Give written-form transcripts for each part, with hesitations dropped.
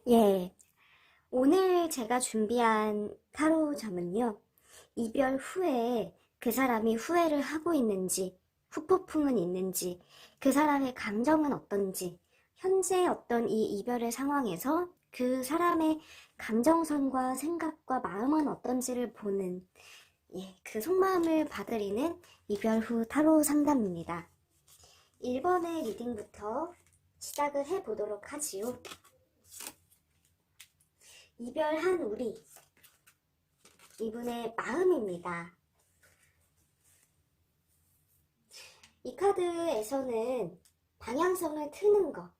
예, 오늘 제가 준비한 타로 점은요, 이별 후에 그 사람이 후회를 하고 있는지, 후폭풍은 있는지, 그 사람의 감정은 어떤지, 현재 어떤 이 이별의 상황에서 그 사람의 감정선과 생각과 마음은 어떤지를 보는, 그 속마음을 봐드리는 이별 후 타로 상담입니다. 1번의 리딩부터 시작을 해보도록 하지요. 이별한 우리, 이분의 마음입니다. 이 카드에서는 방향성을 트는 거,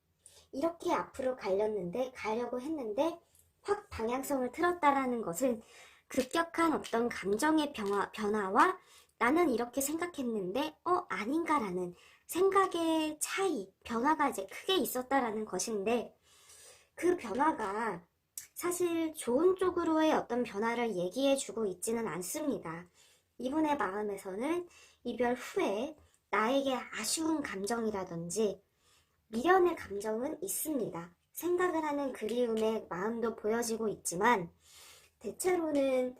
이렇게 앞으로 가려고 했는데 확 방향성을 틀었다라는 것은 급격한 어떤 감정의 변화와 나는 이렇게 생각했는데 아닌가라는 생각의 차이, 변화가 이제 크게 있었다라는 것인데, 그 변화가 사실 좋은 쪽으로의 어떤 변화를 얘기해주고 있지는 않습니다. 이분의 마음에서는 이별 후에 나에게 아쉬운 감정이라든지 미련의 감정은 있습니다. 생각을 하는 그리움의 마음도 보여지고 있지만, 대체로는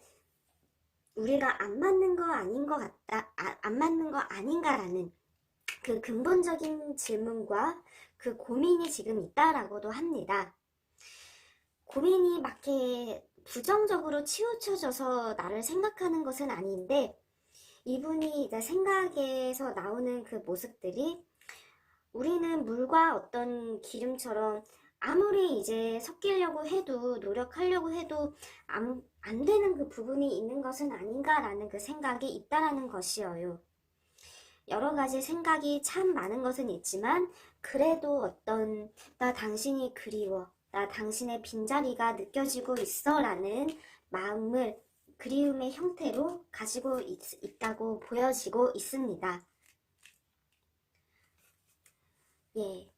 우리가 안 맞는 거 아닌 것 같다, 안 맞는 거 아닌가라는 그 근본적인 질문과 그 고민이 지금 있다라고도 합니다. 고민이 막 이렇게 부정적으로 치우쳐져서 나를 생각하는 것은 아닌데, 이분이 이제 생각에서 나오는 그 모습들이, 우리는 물과 어떤 기름처럼 아무리 이제 섞이려고 해도, 노력하려고 해도 안 되는 그 부분이 있는 것은 아닌가라는 그 생각이 있다라는 것이어요. 여러 가지 생각이 참 많은 것은 있지만, 그래도 어떤 나 당신이 그리워, 나 당신의 빈자리가 느껴지고 있어 라는 마음을 그리움의 형태로 가지고 있다고 보여지고 있습니다. 예.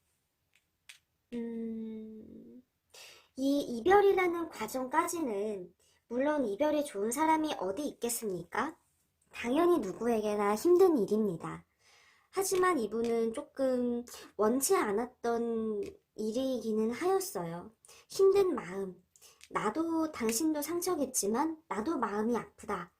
이 이별이라는 과정까지는 물론 이별이 좋은 사람이 어디 있겠습니까? 당연히 누구에게나 힘든 일입니다. 하지만 이분은 조금 원치 않았던 일이기는 하였어요. 힘든 마음. 나도 당신도 상처겠지만 나도 마음이 아프다.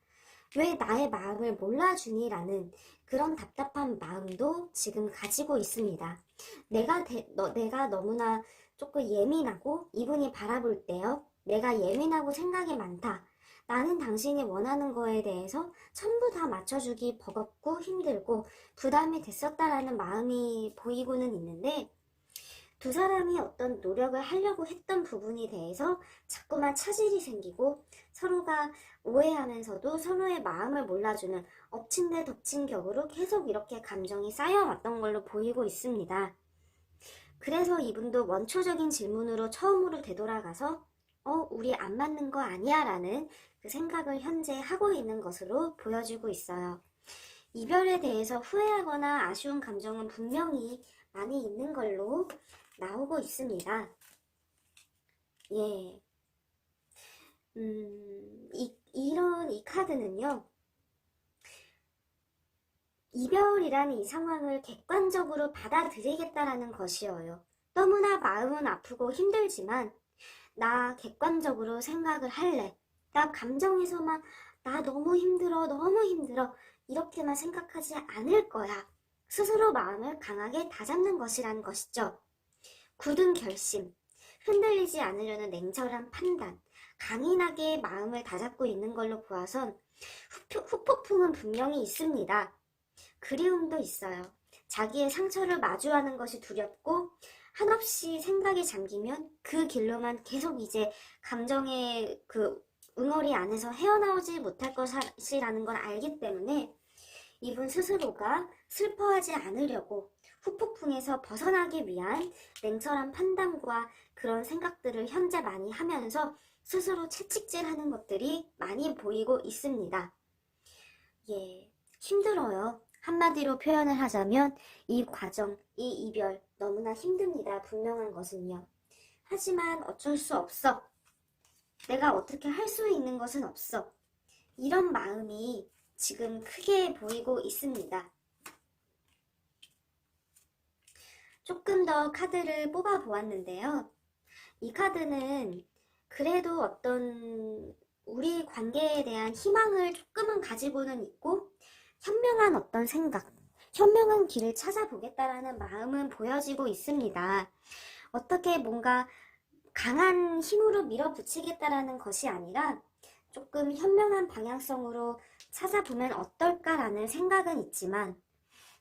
왜 나의 마음을 몰라주니라는 그런 답답한 마음도 지금 가지고 있습니다. 내가 너무나 조금 예민하고 이분이 바라볼 때요. 내가 예민하고 생각이 많다. 나는 당신이 원하는 거에 대해서 전부 다 맞춰주기 버겁고 힘들고 부담이 됐었다라는 마음이 보이고는 있는데, 두 사람이 어떤 노력을 하려고 했던 부분에 대해서 자꾸만 차질이 생기고 서로가 오해하면서도 서로의 마음을 몰라주는 엎친 데 덮친 격으로 계속 이렇게 감정이 쌓여왔던 걸로 보이고 있습니다. 그래서 이분도 원초적인 질문으로 처음으로 되돌아가서 우리 안 맞는 거 아니야? 라는 그 생각을 현재 하고 있는 것으로 보여지고 있어요. 이별에 대해서 후회하거나 아쉬운 감정은 분명히 많이 있는 걸로 나오고 있습니다. 예. 이런 이 카드는요, 이별이라는 이 상황을 객관적으로 받아들이겠다라는 것이어요. 너무나 마음은 아프고 힘들지만, 나 객관적으로 생각을 할래. 나 감정에서만, 나 너무 힘들어, 너무 힘들어. 이렇게만 생각하지 않을 거야. 스스로 마음을 강하게 다잡는 것이라는 것이죠. 굳은 결심, 흔들리지 않으려는 냉철한 판단, 강인하게 마음을 다잡고 있는 걸로 보아선 후폭풍은 분명히 있습니다. 그리움도 있어요. 자기의 상처를 마주하는 것이 두렵고 한없이 생각에 잠기면 그 길로만 계속 이제 감정의 그 응어리 안에서 헤어나오지 못할 것이라는 걸 알기 때문에 이분 스스로가 슬퍼하지 않으려고 후폭풍에서 벗어나기 위한 냉철한 판단과 그런 생각들을 현재 많이 하면서 스스로 채찍질하는 것들이 많이 보이고 있습니다. 예, 힘들어요. 한마디로 표현을 하자면 이 과정, 이 이별 너무나 힘듭니다. 분명한 것은요. 하지만 어쩔 수 없어. 내가 어떻게 할 수 있는 것은 없어. 이런 마음이 지금 크게 보이고 있습니다. 조금 더 카드를 뽑아 보았는데요. 이 카드는 그래도 어떤 우리 관계에 대한 희망을 조금은 가지고는 있고, 현명한 어떤 생각, 현명한 길을 찾아보겠다라는 마음은 보여지고 있습니다. 어떻게 뭔가 강한 힘으로 밀어붙이겠다라는 것이 아니라 조금 현명한 방향성으로 찾아보면 어떨까라는 생각은 있지만,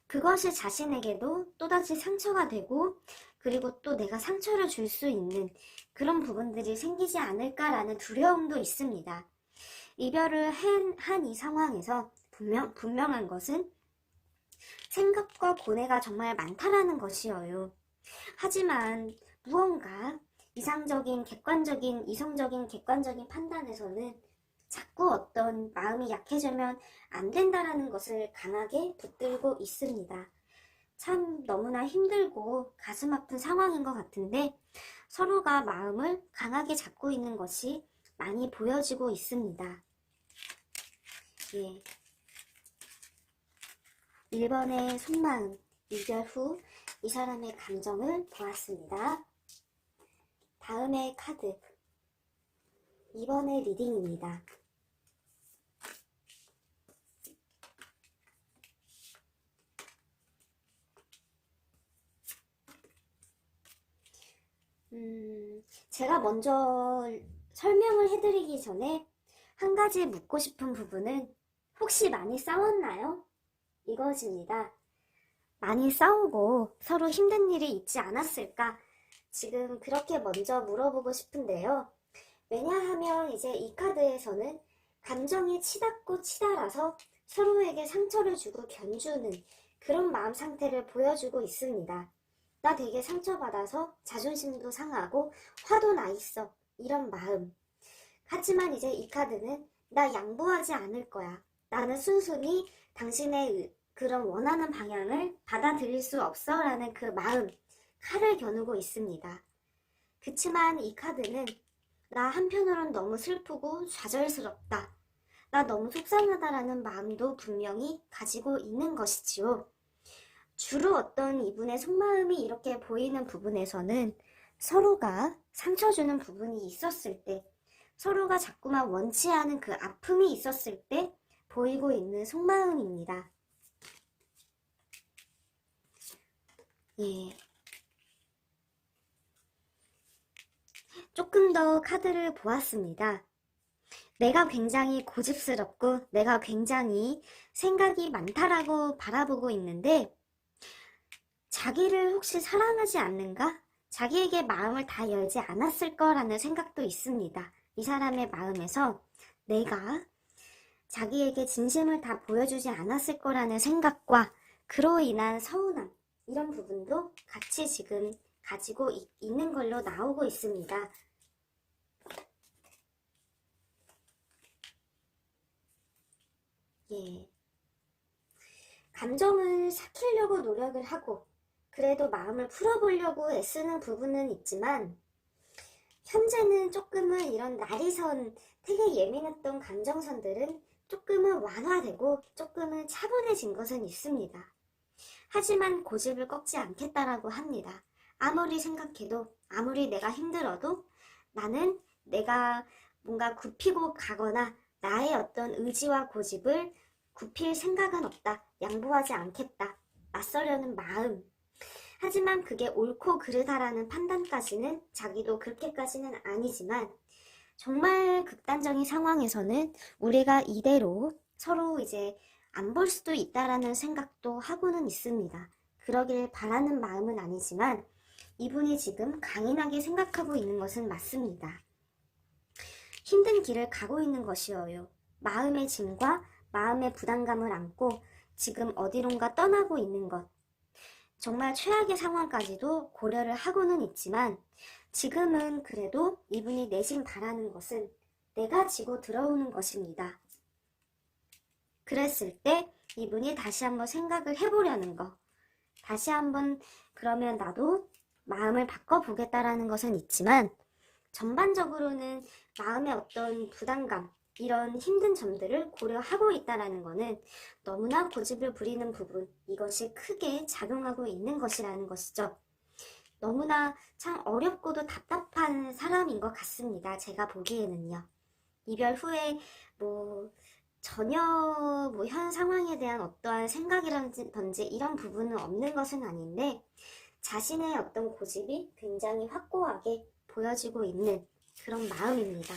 그것이 자신에게도 또다시 상처가 되고, 그리고 또 내가 상처를 줄 수 있는 그런 부분들이 생기지 않을까라는 두려움도 있습니다. 이별을 한 이 상황에서 분명한 것은 생각과 고뇌가 정말 많다라는 것이어요. 하지만 무언가 이상적인, 객관적인, 이성적인, 객관적인 판단에서는 자꾸 어떤 마음이 약해지면 안 된다라는 것을 강하게 붙들고 있습니다. 참 너무나 힘들고 가슴 아픈 상황인 것 같은데 서로가 마음을 강하게 잡고 있는 것이 많이 보여지고 있습니다. 예. 1번의 속마음, 이별 후 이 사람의 감정을 보았습니다. 다음의 카드, 2번의 리딩입니다. 제가 먼저 설명을 해드리기 전에 한 가지 묻고 싶은 부분은 혹시 많이 싸웠나요? 이것입니다. 많이 싸우고 서로 힘든 일이 있지 않았을까? 지금 그렇게 먼저 물어보고 싶은데요. 왜냐하면 이제 이 카드에서는 감정이 치닫고 치달아서 서로에게 상처를 주고 견주는 그런 마음 상태를 보여주고 있습니다. 나 되게 상처받아서 자존심도 상하고 화도 나 있어. 이런 마음. 하지만 이제 이 카드는 나 양보하지 않을 거야. 나는 순순히 당신의 그런 원하는 방향을 받아들일 수 없어 라는 그 마음, 칼을 겨누고 있습니다. 그치만 이 카드는 나 한편으론 너무 슬프고 좌절스럽다. 나 너무 속상하다라는 마음도 분명히 가지고 있는 것이지요. 주로 어떤 이분의 속마음이 이렇게 보이는 부분에서는 서로가 상처 주는 부분이 있었을 때, 서로가 자꾸만 원치 않은 그 아픔이 있었을 때 보이고 있는 속마음입니다. 예. 조금 더 카드를 보았습니다. 내가 굉장히 고집스럽고 내가 굉장히 생각이 많다라고 바라보고 있는데 자기를 혹시 사랑하지 않는가? 자기에게 마음을 다 열지 않았을 거라는 생각도 있습니다. 이 사람의 마음에서 내가 자기에게 진심을 다 보여주지 않았을 거라는 생각과 그로 인한 서운함, 이런 부분도 같이 지금 가지고 있는 걸로 나오고 있습니다. 예. 감정을 삭히려고 노력을 하고 그래도 마음을 풀어보려고 애쓰는 부분은 있지만 현재는 조금은 이런 날이선 되게 예민했던 감정선들은 조금은 완화되고 조금은 차분해진 것은 있습니다. 하지만 고집을 꺾지 않겠다라고 합니다. 아무리 생각해도 아무리 내가 힘들어도 나는 내가 뭔가 굽히고 가거나 나의 어떤 의지와 고집을 굽힐 생각은 없다. 양보하지 않겠다. 맞서려는 마음. 하지만 그게 옳고 그르다라는 판단까지는 자기도 그렇게까지는 아니지만 정말 극단적인 상황에서는 우리가 이대로 서로 이제 안 볼 수도 있다라는 생각도 하고는 있습니다. 그러길 바라는 마음은 아니지만 이분이 지금 강인하게 생각하고 있는 것은 맞습니다. 힘든 길을 가고 있는 것이어요. 마음의 짐과 마음의 부담감을 안고 지금 어디론가 떠나고 있는 것. 정말 최악의 상황까지도 고려를 하고는 있지만 지금은 그래도 이분이 내심 바라는 것은 내가 지고 들어오는 것입니다. 그랬을 때 이분이 다시 한번 생각을 해보려는 거. 다시 한번 그러면 나도 마음을 바꿔보겠다라는 것은 있지만 전반적으로는 마음의 어떤 부담감, 이런 힘든 점들을 고려하고 있다는 것은 너무나 고집을 부리는 부분, 이것이 크게 작용하고 있는 것이라는 것이죠. 너무나 참 어렵고도 답답한 사람인 것 같습니다. 제가 보기에는요. 이별 후에 뭐 전혀 뭐 현 상황에 대한 어떠한 생각이라든지 이런 부분은 없는 것은 아닌데 자신의 어떤 고집이 굉장히 확고하게 보여지고 있는 그런 마음입니다.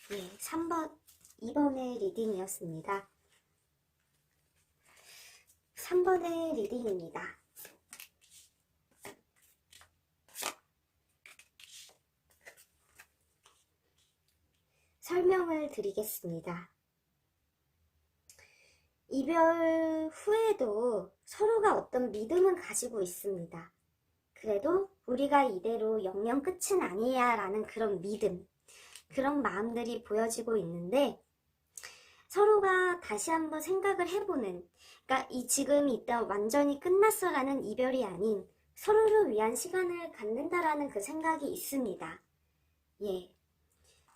네, 2번의 리딩이었습니다. 3번의 리딩입니다. 설명을 드리겠습니다. 이별 후에도 서로가 어떤 믿음은 가지고 있습니다. 그래도 우리가 이대로 영영 끝은 아니야 라는 그런 믿음, 그런 마음들이 보여지고 있는데 서로가 다시 한번 생각을 해보는, 그러니까 지금 일단 완전히 끝났어 라는 이별이 아닌 서로를 위한 시간을 갖는다라는 그 생각이 있습니다. 예.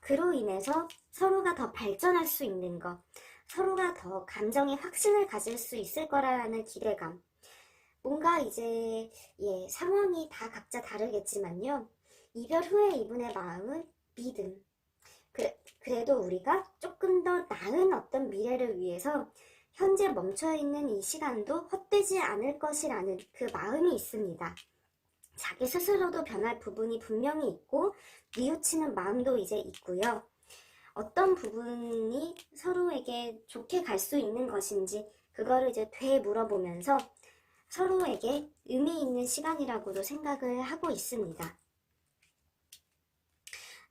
그로 인해서 서로가 더 발전할 수 있는 것, 서로가 더 감정의 확신을 가질 수 있을 거라는 기대감. 뭔가 이제 상황이 다 각자 다르겠지만요. 이별 후에 이분의 마음은 믿음. 그래도 우리가 조금 더 나은 어떤 미래를 위해서 현재 멈춰있는 이 시간도 헛되지 않을 것이라는 그 마음이 있습니다. 자기 스스로도 변할 부분이 분명히 있고 뉘우치는 마음도 이제 있고요. 어떤 부분이 서로에게 좋게 갈 수 있는 것인지 그거를 이제 되물어보면서 서로에게 의미 있는 시간이라고도 생각을 하고 있습니다.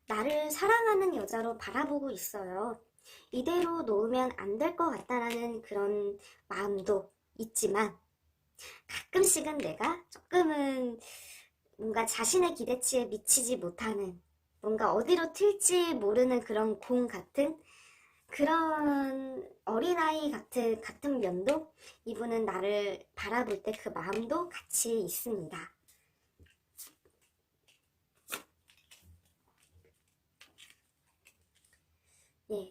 나를 사랑하는 여자로 바라보고 있어요. 이대로 놓으면 안 될 것 같다라는 그런 마음도 있지만 가끔씩은 내가 조금은 뭔가 자신의 기대치에 미치지 못하는 뭔가 어디로 튈지 모르는 그런 공 같은 그런 어린아이 같은 면도 이분은 나를 바라볼 때 그 마음도 같이 있습니다.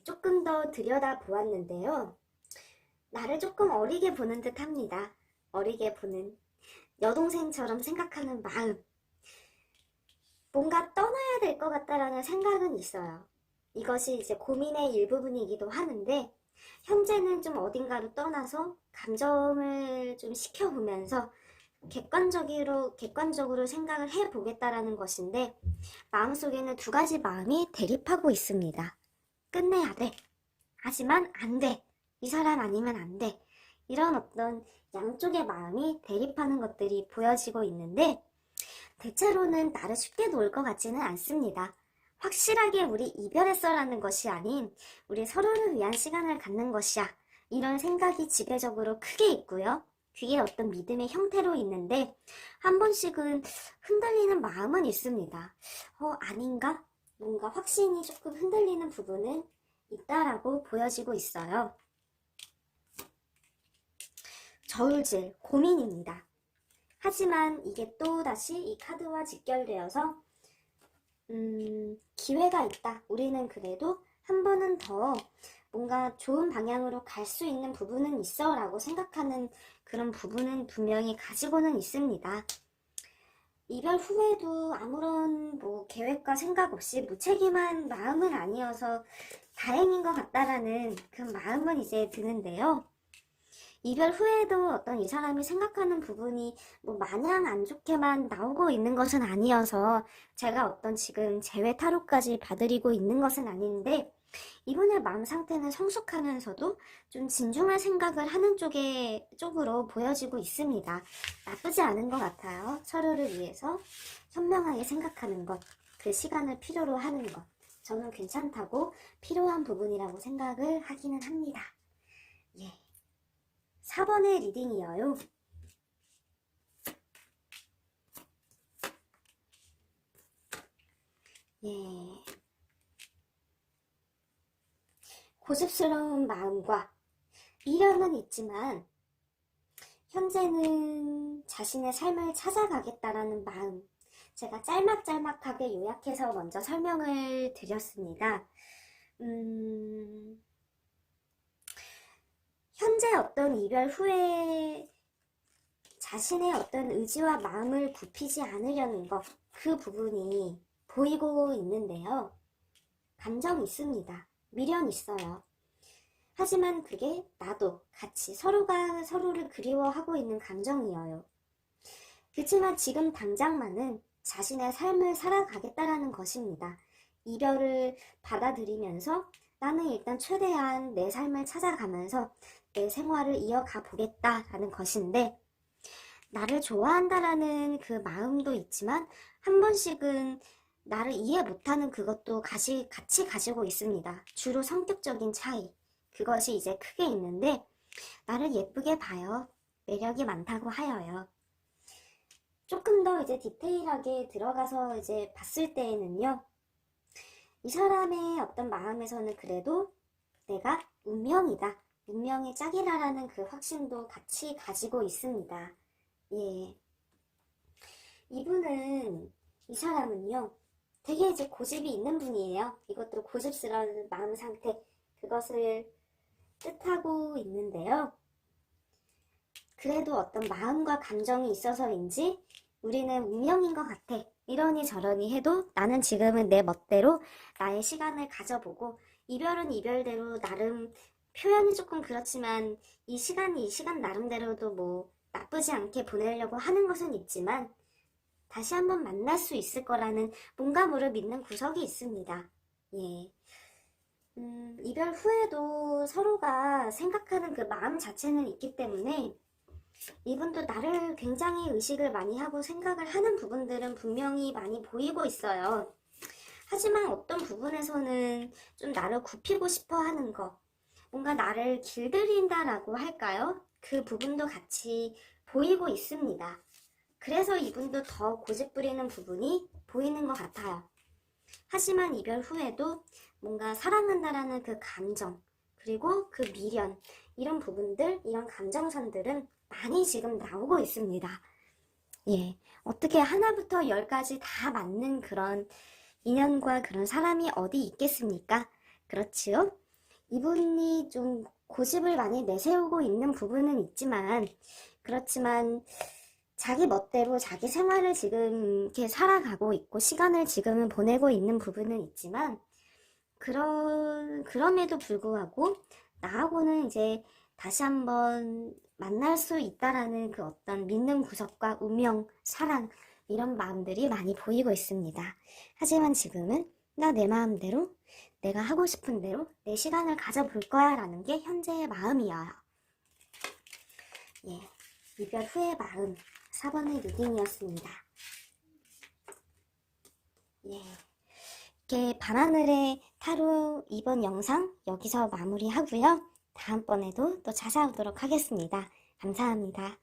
조금 더 들여다보았는데요. 나를 조금 어리게 보는 듯 합니다. 어리게 보는 여동생처럼 생각하는 마음. 뭔가 떠나야 될 것 같다라는 생각은 있어요. 이것이 이제 고민의 일부분이기도 하는데 현재는 좀 어딘가로 떠나서 감정을 좀 식혀보면서 객관적으로 생각을 해보겠다라는 것인데 마음속에는 두 가지 마음이 대립하고 있습니다. 끝내야 돼. 하지만 안 돼. 이 사람 아니면 안 돼. 이런 어떤 양쪽의 마음이 대립하는 것들이 보여지고 있는데 대체로는 나를 쉽게 놓을 것 같지는 않습니다. 확실하게 우리 이별했어라는 것이 아닌 우리 서로를 위한 시간을 갖는 것이야. 이런 생각이 지배적으로 크게 있고요. 그게 어떤 믿음의 형태로 있는데 한 번씩은 흔들리는 마음은 있습니다. 아닌가? 뭔가 확신이 조금 흔들리는 부분은 있다라고 보여지고 있어요. 저울질, 고민입니다. 하지만 이게 또다시 이 카드와 직결되어서 기회가 있다. 우리는 그래도 한 번은 더 뭔가 좋은 방향으로 갈 수 있는 부분은 있어 라고 생각하는 그런 부분은 분명히 가지고는 있습니다. 이별 후에도 아무런 계획과 생각 없이 무책임한 마음은 아니어서 다행인 것 같다라는 그 마음은 이제 드는데요. 이별 후에도 어떤 이 사람이 생각하는 부분이 마냥 안 좋게만 나오고 있는 것은 아니어서 제가 어떤 지금 재회 타로까지 봐드리고 있는 것은 아닌데 이분의 마음 상태는 성숙하면서도 좀 진중한 생각을 하는 쪽으로 보여지고 있습니다. 나쁘지 않은 것 같아요. 서로를 위해서 현명하게 생각하는 것, 그 시간을 필요로 하는 것. 저는 괜찮다고 필요한 부분이라고 생각을 하기는 합니다. 4번의 리딩이에요. 고집스러운 마음과 미련은 있지만 현재는 자신의 삶을 찾아가겠다라는 마음, 제가 짤막짤막하게 요약해서 먼저 설명을 드렸습니다. 현재 어떤 이별 후에 자신의 어떤 의지와 마음을 굽히지 않으려는 것, 그 부분이 보이고 있는데요. 감정 있습니다. 미련 있어요. 하지만 그게 나도 같이 서로가 서로를 그리워하고 있는 감정이어요. 그렇지만 지금 당장만은 자신의 삶을 살아가겠다라는 것입니다. 이별을 받아들이면서 나는 일단 최대한 내 삶을 찾아가면서 내 생활을 이어가 보겠다라는 것인데, 나를 좋아한다라는 그 마음도 있지만 한 번씩은 나를 이해 못하는 그것도 같이 가지고 있습니다. 주로 성격적인 차이. 그것이 이제 크게 있는데, 나를 예쁘게 봐요. 매력이 많다고 하여요. 조금 더 이제 디테일하게 들어가서 이제 봤을 때에는요, 이 사람의 어떤 마음에서는 그래도 내가 운명이다. 운명의 짝이라는 그 확신도 같이 가지고 있습니다. 예. 이 사람은요, 되게 이제 고집이 있는 분이에요. 이것도 고집스러운 마음 상태, 그것을 뜻하고 있는데요. 그래도 어떤 마음과 감정이 있어서인지 우리는 운명인 것 같아. 이러니 저러니 해도 나는 지금은 내 멋대로 나의 시간을 가져보고, 이별은 이별대로 나름 표현이 조금 그렇지만 이 시간이 이 시간 나름대로도 뭐 나쁘지 않게 보내려고 하는 것은 있지만 다시 한번 만날 수 있을 거라는 뭔가 모를 믿는 구석이 있습니다. 예. 이별 후에도 서로가 생각하는 그 마음 자체는 있기 때문에 이분도 나를 굉장히 의식을 많이 하고 생각을 하는 부분들은 분명히 많이 보이고 있어요. 하지만 어떤 부분에서는 좀 나를 굽히고 싶어 하는 것, 뭔가 나를 길들인다라고 할까요? 그 부분도 같이 보이고 있습니다. 그래서 이분도 더 고집부리는 부분이 보이는 것 같아요. 하지만 이별 후에도 뭔가 사랑한다라는 그 감정, 그리고 그 미련, 이런 부분들, 이런 감정선들은 많이 지금 나오고 있습니다. 예, 어떻게 하나부터 열까지 다 맞는 그런 인연과 그런 사람이 어디 있겠습니까? 그렇지요? 이분이 좀 고집을 많이 내세우고 있는 부분은 있지만, 그렇지만 자기 멋대로 자기 생활을 지금 이렇게 살아가고 있고 시간을 지금은 보내고 있는 부분은 있지만, 그럼에도 불구하고 나하고는 이제 다시 한번 만날 수 있다라는 그 어떤 믿는 구석과 운명, 사랑, 이런 마음들이 많이 보이고 있습니다. 하지만 지금은 나 내 마음대로 내가 하고 싶은 대로 내 시간을 가져볼 거야 라는 게 현재의 마음이에요. 예, 이별 후의 마음 4번의 리딩이었습니다. 예, 이렇게 밤하늘의 타로 이번 영상 여기서 마무리하고요. 다음번에도 또 찾아오도록 하겠습니다. 감사합니다.